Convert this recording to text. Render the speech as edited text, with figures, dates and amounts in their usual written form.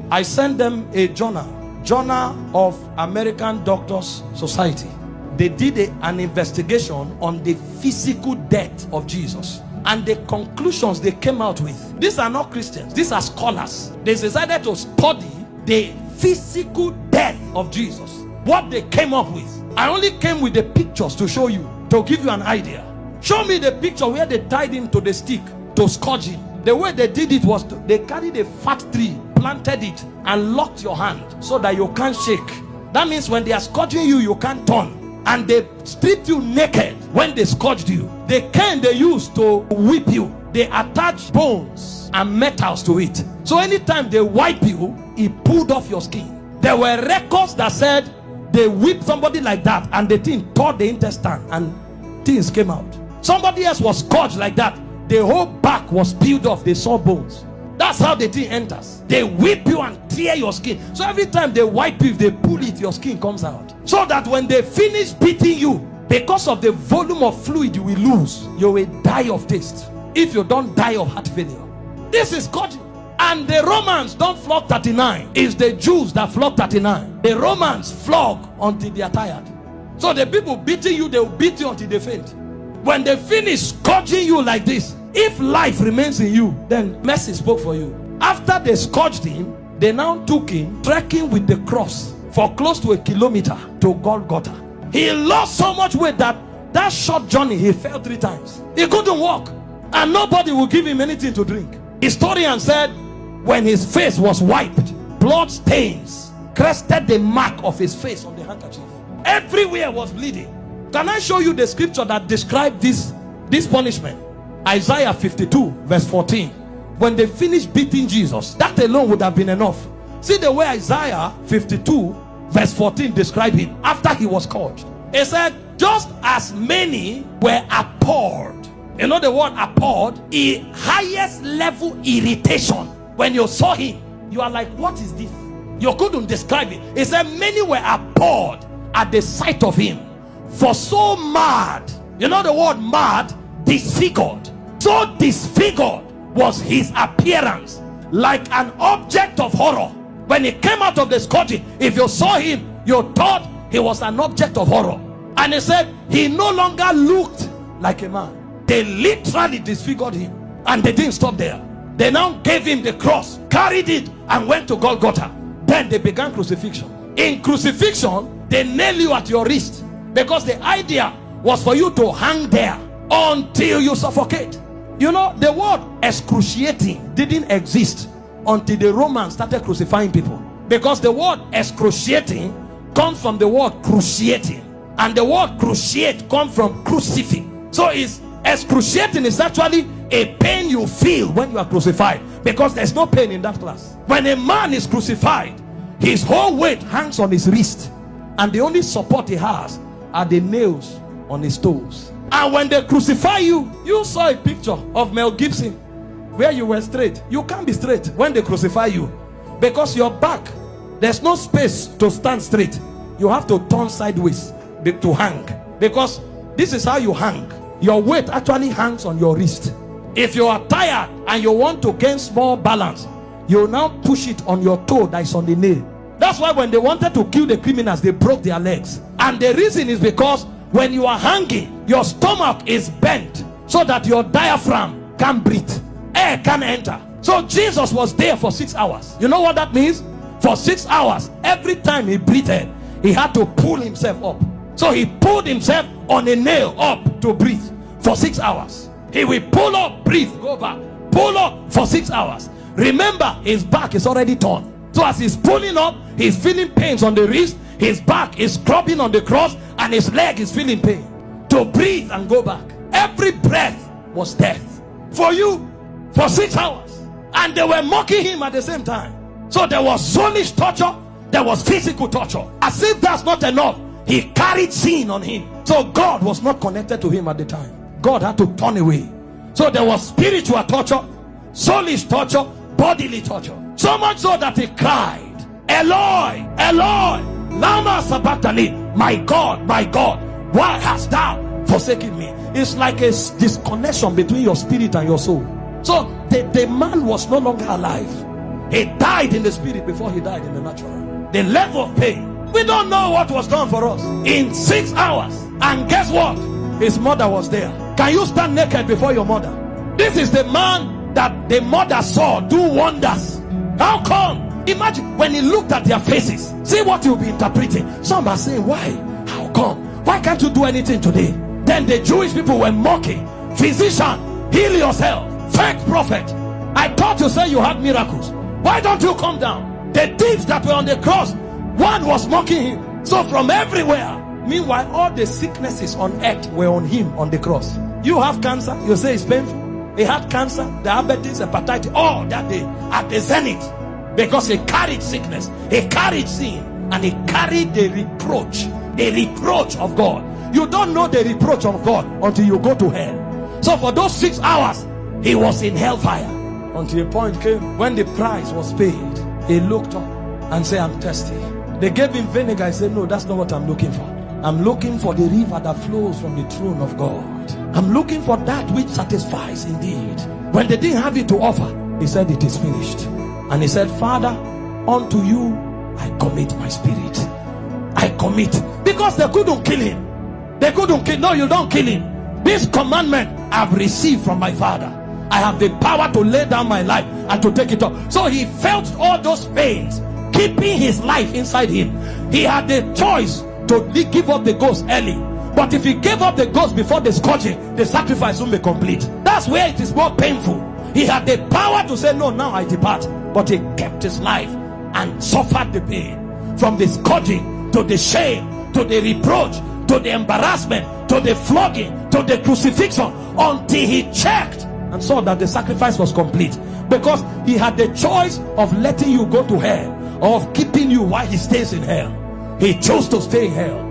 I sent them a journal of American Doctors Society. They did an investigation on the physical death of Jesus, and the conclusions they came out with. These are not Christians, these are scholars. They decided to study the physical death of Jesus. What they came up with, I only came with the pictures to show you, to give you an idea. Show me the picture where they tied him to the stick to scourge him. The way they did it was they carried a fat tree, planted it, and locked your hand so that you can't shake. That means when they are scourging you, you can't turn. And they stripped you naked when they scourged you. The cane they used to whip you, they attached bones and metals to it. So anytime they wipe you, it pulled off your skin. There were records that said they whipped somebody like that and the thing tore the intestine and things came out. Somebody else was scourged like that. The whole back was peeled off. They saw bones. That's how the thing enters. They whip you and tear your skin. So every time they wipe you, if they pull it, your skin comes out. So that when they finish beating you, because of the volume of fluid you will lose, you will die of taste. If you don't die of heart failure. This is scourging. And the Romans don't flog 39. It's the Jews that flog 39. The Romans flog until they are tired. So the people beating you, they will beat you until they faint. When they finish scourging you like this, if life remains in you, then mercy spoke for you. After they scourged him, they now took him trekking with the cross for close to 1 kilometer to Golgotha. He lost so much weight that short journey he fell 3 times. He couldn't walk, and nobody would give him anything to drink. Historian said when his face was wiped, blood stains crested the mark of his face on the handkerchief. Everywhere was bleeding. Can I show you the scripture that described this punishment? Isaiah 52 verse 14. When they finished beating Jesus, that alone would have been enough. See the way Isaiah 52 verse 14 described him after he was scourged. It said, just as many were appalled. You know the word appalled? A highest level irritation. When you saw him, you are like, what is this? You couldn't describe it. It said many were appalled at the sight of him. For so mad, you know the word mad? Disfigured. So disfigured was his appearance, like an object of horror. When he came out of the scourging, if you saw him, you thought he was an object of horror. And he said he no longer looked like a man. They literally disfigured him, and they didn't stop there. They now gave him the cross, carried it, and went to Golgotha. Then they began crucifixion. In crucifixion, they nail you at your wrist, because the idea was for you to hang there until you suffocate. You know, the word excruciating didn't exist until the Romans started crucifying people, because the word excruciating comes from the word cruciating, and the word cruciate comes from crucifix. So it's excruciating is actually a pain you feel when you are crucified, because there's no pain in that class. When a man is crucified, his whole weight hangs on his wrist, and the only support he has are the nails on his toes. And when they crucify you, you saw a picture of Mel Gibson where you were straight. You can't be straight when they crucify you, because your back, there's no space to stand straight. You have to turn sideways to hang, because this is how you hang. Your weight actually hangs on your wrist. If you are tired and you want to gain small balance, you now push it on your toe that is on the nail. That's why when they wanted to kill the criminals, they broke their legs. And the reason is because when you are hanging, your stomach is bent so that your diaphragm can breathe. Air can enter. So Jesus was there for 6 hours. You know what that means? For 6 hours, every time he breathed, he had to pull himself up. So he pulled himself on a nail up to breathe for 6 hours. He will pull up, breathe, go back, pull up for 6 hours. Remember, his back is already torn. So as he's pulling up, he's feeling pains on the wrist, his back is scrubbing on the cross, and his leg is feeling pain. To breathe and go back, every breath was death for you for 6 hours. And they were mocking him at the same time. So there was soulish torture, there was physical torture. As if that's not enough, he carried sin on him. So God was not connected to him at the time. God had to turn away. So there was spiritual torture, soulish torture, bodily torture. So much so that he cried, Eloi, Eloi, lama sabachthani, my God, why hast thou forsaken me? It's like a disconnection between your spirit and your soul. So the man was no longer alive. He died in the spirit before he died in the natural. The level of pain. We don't know what was done for us in 6 hours. And guess what? His mother was there. Can you stand naked before your mother? This is the man that the mother saw do wonders. How come? Imagine when he looked at their faces. See what you'll be interpreting. Some are saying, why? How come? Why can't you do anything today? Then the Jewish people were mocking. Physician, heal yourself. Fake prophet, I thought you said you had miracles. Why don't you come down? The thieves that were on the cross, one was mocking him. So from everywhere. Meanwhile, all the sicknesses on earth were on him on the cross. You have cancer, you say it's painful. He had cancer, diabetes, hepatitis, all that day at the zenith. Because he carried sickness, he carried sin, and he carried the reproach of God. You don't know the reproach of God until you go to hell. So for those 6 hours, he was in hellfire. Until a point came when the price was paid. He looked up and said, I'm thirsty. They gave him vinegar. He said, no, that's not what I'm looking for. I'm looking for the river that flows from the throne of God. I'm looking for that which satisfies indeed. When they didn't have it to offer, he said, it is finished. And he said, Father, unto you I commit my spirit. I commit. Because they couldn't kill him. They couldn't kill. No, you don't kill him. This commandment I've received from my Father. I have the power to lay down my life and to take it up. So he felt all those pains, keeping his life inside him. He had the choice to give up the ghost early. But if he gave up the ghost before the scourging, the sacrifice won't be complete. That's where it is more painful. He had the power to say, no, now I depart. But he kept his life and suffered the pain. From the scourging, to the shame, to the reproach, to the embarrassment, to the flogging, to the crucifixion, until he checked and saw that the sacrifice was complete. Because he had the choice of letting you go to hell or of keeping you while he stays in hell. He chose to stay in hell.